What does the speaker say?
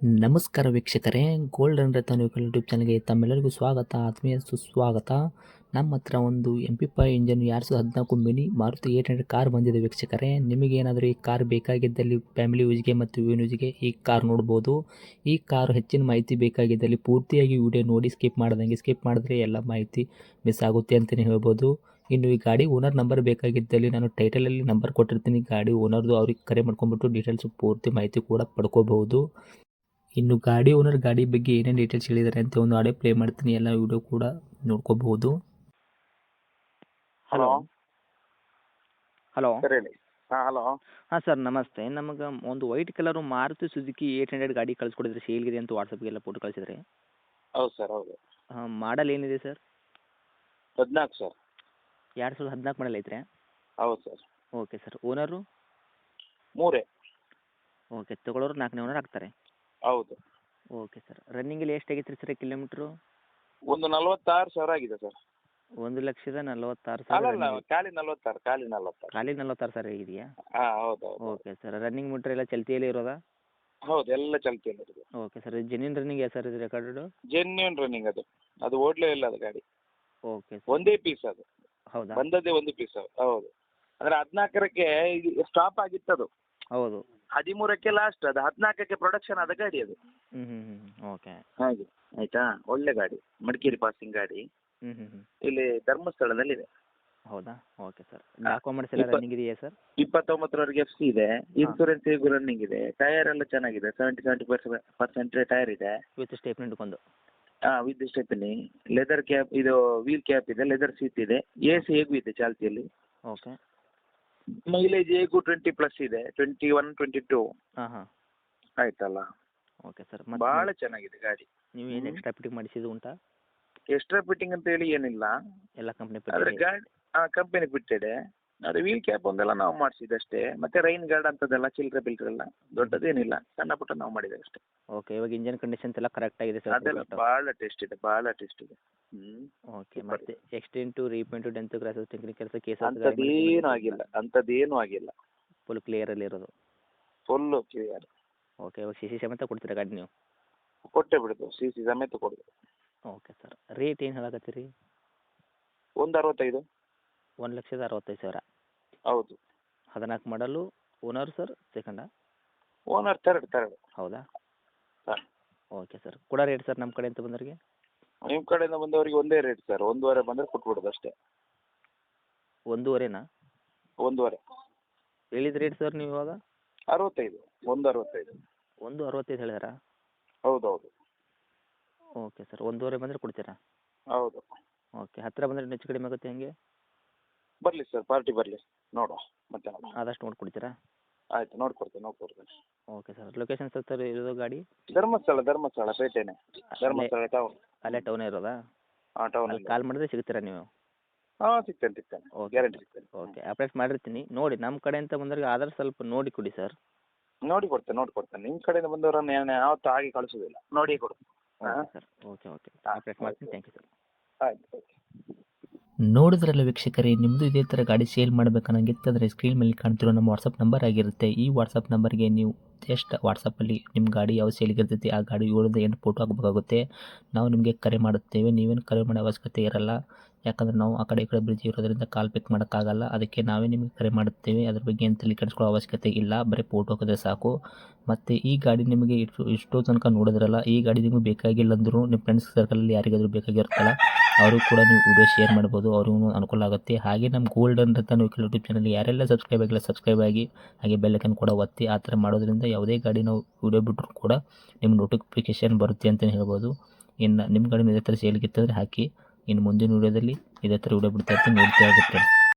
ನಮಸ್ಕಾರ ವೀಕ್ಷಕರೇ, golden Ratan YouTube ಚಾನಲ್ಗೆ ತಮ್ಮೆಲ್ಲರಿಗೂ ಸ್ವಾಗತ, ಆತ್ಮೀಯ ಸುಸ್ವಾಗತ. ನಮ್ಮ ಹತ್ರ ಒಂದು MP5 engine 2014 mini Maruti 800 car ಬಂದಿದೆ ವೀಕ್ಷಕರೇ. ನಿಮಗೇನಾದರೂ ಈ ಕಾರ್ ಬೇಕಾಗಿದ್ದಲ್ಲಿ ಫ್ಯಾಮಿಲಿ ಯೂಸ್ಗೆ ಮತ್ತು ಯೂಸ್ಗೆ ಈ ಕಾರ್ ನೋಡ್ಬೋದು. ಈ ಕಾರು ಹೆಚ್ಚಿನ ಮಾಹಿತಿ ಬೇಕಾಗಿದ್ದಲ್ಲಿ ಪೂರ್ತಿಯಾಗಿ ವಿಡಿಯೋ ನೋಡಿ ಸ್ಕಿಪ್ ಮಾಡಿದ್ರೆ ಎಲ್ಲ ಮಾಹಿತಿ ಮಿಸ್ ಆಗುತ್ತೆ ಅಂತಲೇ ಹೇಳ್ಬೋದು. ಇನ್ನು ಈ ಗಾಡಿ ಓನರ್ ನಂಬರ್ ಬೇಕಾಗಿದ್ದಲ್ಲಿ ನಾನು ಟೈಟಲಲ್ಲಿ ನಂಬರ್ ಕೊಟ್ಟಿರ್ತೀನಿ. ಗಾಡಿ ಓನರ್ದು ಅವ್ರಿಗೆ ಕರೆ ಮಾಡ್ಕೊಂಡ್ಬಿಟ್ಟು ಡೀಟೇಲ್ಸ್ ಪೂರ್ತಿ ಮಾಹಿತಿ ಕೂಡ ಪಡ್ಕೋಬಹುದು. ಇನ್ನು ಗಾಡಿ ಓನರ್ ಗಾಡಿ ಬಗ್ಗೆ ಏನೇನು ಡೀಟೇಲ್ಸ್ ಹೇಳಿದ್ದಾರೆ ಅಂತ ಒಂದು ಆಡಿಯೋ ಪ್ಲೇ ಮಾಡ್ತೀನಿ, ಎಲ್ಲ ವಿಡಿಯೋ ಕೂಡ ನೋಡ್ಕೋಬಹುದು. ಹಲೋ ಹಲೋ ಸರ್ ಹೇಳಿ. ಹಲೋ. ಹಾಂ ಸರ್ ನಮಸ್ತೆ. ನಮಗೆ ಒಂದು ವೈಟ್ ಕಲರು ಮಾರುತಿ ಸುಜುಕಿ 800 ಗಾಡಿ ಕಳಿಸ್ಕೊಡಿದ್ರಿ, ಸೇಲ್ಗಿದೆ ಅಂತ ವಾಟ್ಸಪ್ಗೆಲ್ಲ ಫೋಟೋ ಕಳಿಸಿದ್ರಿ. ಹೌದು ಸರ್, ಹೌದು. ಹಾಂ, ಮಾಡಲ್ ಏನಿದೆ ಸರ್? 14 ಸರ್. 2014 ಮಾಡಲ್ ಐತ್ರಿ? ಹೌದು sir. Okay sir. Owner? 3. Okay, ತೊಗೊಳೋರು 4ನೇ ಓನರ್ ಆಗ್ತಾರೆ. ಹೌದು. Okay sir. ರನ್ನಿಂಗಲ್ಲಿ ಎಷ್ಟು ಆಗೈತೆ ರೀ ಸರ್ ಕಿಲೋಮೀಟ್ರು? ಒಂದು 46,000 ಆಗಿದೆ ಸರ್. 1,46,000 ಅಲ್ಲ, ಖಾಲಿ 46. ಖಾಲಿ 46,000 ಆಗಿದೆಯಾ? ಹೌದು. Okay sir. ರನ್ನಿಂಗ್ ಮೀಟ್ರ್ ಎಲ್ಲ ಚಲ್ತಿಯಲ್ಲಿ ಇರೋದಾ? ಹೌದು, ಎಲ್ಲ ಚಲ್ತಿಯಲ್ಲಿ ಇದೆ. Okay sir. Genuine running sir ಇದು ರೆಕಾರ್ಡು? ಜೆನ್ಯೂನ್ ರನ್ನಿಂಗ್ ಅದು ಓಡ್ಲೇ ಇಲ್ಲ ಅದು ಗಾಡಿ. Okay sir. ಒಂದೇ ಪೀಸ್ ಅದು. ಹೌದಾ? ಬಂದದ್ದೇ ಒಂದು ಪೀಸ್. ಹೌದು. ಅಂದ್ರೆ 14ಕ್ಕೆ ಸ್ಟಾಪ್ ಆಗಿತ್ತು ಅದು. ಹೌದು. 13ಕ್ಕೆ ಲಾಸ್ಟ್, ಅದು 14ಕ್ಕೆ ಪ್ರೊಡಕ್ಷನ್ ಆದ ಗಾಡಿ ಅದು. ಓಕೆ. ಹಾಗೆ ಆಯ್ತಾ. ಒಳ್ಳೆ ಗಾಡಿ, ಮಡಿಕೇರಿ ಪಾಸಿಂಗ್ ಗಾಡಿ. ಇಲ್ಲಿ ಧರ್ಮಸ್ಥಳದಲ್ಲಿದೆ. ಹೌದಾ? Okay sir. ಡಾಕ್ಯುಮೆಂಟ್ಸ್ ಎಲ್ಲ ರನ್ನಿಂಗ್ ಇದೆಯಾ ಸರ್? 29ರವರೆಗೆ FC ಇದೆ. ಇನ್ಸೂರೆನ್ಸ್ ಹೇಗೂ ರನ್ನಿಂಗ್ ಇದೆ. ಟೈರ್ ಎಲ್ಲ ಚೆನ್ನಾಗಿದೆ. 70% ಟೈರ್ ಇದೆ. ವಿತ್ ಸ್ಟೇಪ್ನಿ ಹಿಡ್ಕೊಂಡು? With stepney. ಲೆದರ್ ಕ್ಯಾಪ್, ಇದು ವೀಲ್ ಕ್ಯಾಪ್ ಇದೆ. ಲೆದರ್ ಸೀಟ್ ಇದೆ. AC ಹೇಗೂ ಇದೆ ಚಾಲ್ತಿಯಲ್ಲಿ. ಓಕೆ. ಮೈಲೇಜ್ ಹೇಗೂ 20+ ಇದೆ. 21, 22. ಹಾಂ. ಆಯ್ತಲ್ಲ. Okay sir. ಬಹಳ ಚೆನ್ನಾಗಿದೆ ಗಾಡಿ. ನೀವು ಏನು ಎಕ್ಸ್ಟ್ರಾ ಫಿಟ್ಟಿಂಗ್ ಮಾಡಿಸಿದ್ದು ಉಂಟಾ? ಎಕ್ಸ್ಟ್ರಾ ಫಿಟ್ಟಿಂಗ್ ಅಂತ ಹೇಳಿ ಏನಿಲ್ಲ. ಎಲ್ಲ ಕಂಪ್ನಿ ಆದ್ರೆ ಗಾಡಿ ಕಂಪನಿ ಬಿಟ್ಟಿದೆ. ಅದೇ ವೀಲ್ ಕ್ಯಾಪ್ ಒಂದೆಲ್ಲ ನಾವು ಮಾಡಿಸಿದಷ್ಟೇ. ಮತ್ತೆ ರೈನ್ ಗಾರ್ಡ್ ಅಂತದೆಲ್ಲ ಚಿಲ್ಲರೆ ಬಿಲ್ಟ್ರೆ ಎಲ್ಲ ದೊಡ್ಡದೇನಿಲ್ಲ, ಸಣ್ಣ ಪುಟ್ಟ ನಾವು ಮಾಡಿದೆ ಅಷ್ಟೇ. ಓಕೆ. ಇವಾಗ ಇಂಜನ್ ಕಂಡೀಷನ್ ಎಲ್ಲ ಕರೆಕ್ಟ್ ಆಗಿದೆ ಸರ್? ಅದೆಲ್ಲ ಬಹಳ ಟೆಸ್ಟ್ ಇದೆ. ಓಕೆ. ಮತ್ತೆ accident, repaint, dent, crosses, technicals, case ಅಂಥದ್ದೇನು ಆಗಿಲ್ಲ. ಫುಲ್ ಕ್ಲಿಯರಲ್ಲಿ ಇರೋದು? Full clear. ಓಕೆ. ಇವಾಗ CC ಸಮೇತ ಕೊಡ್ತೀರಾ ಗಾಡಿ ನೀವು? ಕೊಟ್ಟೆ ಬಿಡುದು, CC ಸಮೇತ ಕೊಡುದು. Okay sir. ರೇಟ್ ಏನು ಹೇಳಕತ್ತೀರಿ? 165. 1,65,000. ಹೌದು. 14 ಮಾಡಲು. ಓನರ್ ಸರ್ ಸೆಕೆಂಡಾ? Owner third. ಹೌದಾ? ಹಾಂ. Okay sir. ಕೂಡ ರೇಟ್ ಸರ್ ನಮ್ಮ ಕಡೆಯಿಂದ ಬಂದವರಿಗೆ? ನಿಮ್ಮ ಕಡೆಯಿಂದ ಬಂದವರಿಗೆ ಒಂದೇ ರೇಟ್ ಸರ್. 1.5 ಬಂದರೆ ಕೊಟ್ಬಿಡೋದು ಅಷ್ಟೇ. 1.5ನಾ? 1.5. ಹೇಳಿದ ರೇಟ್ ಸರ್ ನೀವು ಇವಾಗ? 65. 1.65. 1.65 ಹೇಳಿದಾರಾ? ಹೌದು. Okay sir. 1.5 ಬಂದರೆ ಕೊಡ್ತೀರಾ? ಹೌದು. ಓಕೆ. ಹತ್ತಿರ ಬಂದರೆ ಹೆಚ್ಚು ಕಡಿಮೆ ಆಗುತ್ತೆ ಹೆಂಗೆ? ಬರಲಿ ಸರ್, ಪಾರ್ಟಿ ಬರಲಿ, ನೋಡುವ ಮತ್ತೆ. ಆದಷ್ಟು ನೋಡಿಕೊಡ್ತೀರಾ? ಆಯ್ತು, ನೋಡ್ಕೊಡ್ತೇನೆ. Okay sir. ಲೊಕೇಶನ್ ಸರ್ ಇರೋದು ಗಾಡಿ? ಧರ್ಮಸ್ಥಳ ಪೇಟೆನೆ. ಧರ್ಮಸ್ಥಳ ಟೌನ್. ಅಲ್ಲೇ ಟೌನೇ ಇರೋದಾ? ಟೌನ್. ಕಾಲ್ ಮಾಡಿದ್ರೆ ಸಿಗ್ತೀರಾ ನೀವು? ಸಿಗ್ತೇನೆ. ಓಕೆ. ಗ್ಯಾರಂಟಿ ಸಿಗ್ತೇನೆ. ಓಕೆ. ಅಪ್ಡೇಟ್ ಮಾಡಿರ್ತೀನಿ ನೋಡಿ. ನಮ್ಮ ಕಡೆಯಿಂದ ಬಂದವರಿಗೆ ಆದಷ್ಟು ಸ್ವಲ್ಪ ನೋಡಿ ಕೊಡಿ ಸರ್. ನೋಡಿ ಕೊಡ್ತೇನೆ. ನಿಮ್ಮ ಕಡೆಯಿಂದ ಬಂದವರನ್ನು ಯಾವತ್ತೂ ಹಾಗೆ ಕಳಿಸೋದಿಲ್ಲ, ನೋಡಿ ಕೊಡು. Okay sir. ಓಕೆ. ಅಪ್ಡೇಟ್ ಮಾಡ್ತೀನಿ. Thank you sir. ಆಯ್ತು. ಓಕೆ. ನೋಡಿದ್ರಲ್ಲ ವೀಕ್ಷಕರೇ, ನಿಮ್ಮದು ಇದೇ ಥರ ಗಾಡಿ ಸೇಲ್ ಮಾಡಬೇಕನ್ನಂಗಿತ್ತಂದರೆ ಸ್ಕ್ರೀನ್ ಮೇಲೆ ಕಾಣ್ತಿರೋ ನಮ್ಮ ವಾಟ್ಸಪ್ ನಂಬರ್ ಆಗಿರುತ್ತೆ. ಈ ವಾಟ್ಸಪ್ ನಂಬರ್ಗೆ ನೀವು ಜಸ್ಟ್ ವಾಟ್ಸಪ್ಪಲ್ಲಿ ನಿಮ್ಮ ಗಾಡಿ ಯಾವ ಸೇಲಿಗಿರ್ತೈತಿ ಆ ಗಾಡಿ 7 ಫೋಟೋ ಹಾಕಬೇಕಾಗುತ್ತೆ. ನಾವು ನಿಮಗೆ ಕರೆ ಮಾಡುತ್ತೇವೆ. ನೀವೇನು ಕರೆ ಮಾಡೋ ಅವಶ್ಯಕತೆ ಇರಲ್ಲ, ಯಾಕಂದರೆ ನಾವು ಆ ಕಡೆ ಈ ಕಡೆ ಬ್ರಿಡ್ಜ್ ಇರೋದ್ರಿಂದ ಕಾಲ್ ಪಿಕ್ ಮಾಡೋಕ್ಕಾಗಲ್ಲ. ಅದಕ್ಕೆ ನಾವೇ ನಿಮಗೆ ಕರೆ ಮಾಡುತ್ತೇವೆ. ಅದ್ರ ಬಗ್ಗೆ ಏನು ತಲೆ ಕೆಡಿಸ್ಕೊಳ್ಳೋ ಅವಶ್ಯಕತೆ ಇಲ್ಲ, ಬರೀ ಫೋಟೋ ಹಾಕಿದ್ರೆ ಸಾಕು. ಮತ್ತು ಈ ಗಾಡಿ ನಿಮಗೆ ಇಷ್ಟೋ ತನಕ ನೋಡಿದ್ರಲ್ಲ, ಈ ಗಾಡಿ ನಿಮಗೆ ಬೇಕಾಗಿಲ್ಲ ಅಂದರೂ ನಿಮ್ಮ ಫ್ರೆಂಡ್ಸ್ ಸರ್ಕಲಲ್ಲಿ ಯಾರಿಗಾದರೂ ಬೇಕಾಗಿರುತ್ತಲ್ಲ ಅವರು ಕೂಡ ನೀವು ವಿಡಿಯೋ ಶೇರ್ ಮಾಡ್ಬೋದು, ಅವ್ರಿಗೂ ಅನುಕೂಲ ಆಗುತ್ತೆ. ಹಾಗೆ ನಮ್ಮ ಗೋಲ್ಡನ್ ರತನ್ ಯೂಟ್ಯೂಬ್ ಚಾನಲ್ ಯಾರೆಲ್ಲ ಸಬ್ಸ್ಕ್ರೈಬ್ ಆಗಿ ಹಾಗೆ ಬೆಲ್ ಐಕನ್ ಕೂಡ ಒತ್ತಿ. ಆ ಥರ ಮಾಡೋದ್ರಿಂದ ಯಾವುದೇ ಗಾಡಿ ನಾವು ವಿಡಿಯೋ ಬಿಟ್ಟರು ಕೂಡ ನಿಮ್ಮ ನೋಟಿಫಿಕೇಷನ್ ಬರುತ್ತೆ ಅಂತಲೇ ಹೇಳ್ಬೋದು. ಇನ್ನು ನಿಮ್ಮ ಗಾಡಿ ಇದೇ ಥರ ಸೇಲ್ಗಿತ್ತಂದರೆ ಹಾಕಿ. ಇನ್ನು ಮುಂದಿನ ವೀಡಿಯೋದಲ್ಲಿ ಇದೇ ಥರ ವಿಡಿಯೋ ಬಿಡ್ತಾ ಇರ್ತೀನಿ, ನೋಡ್ತಾ ಇರ್ತೀವಿ.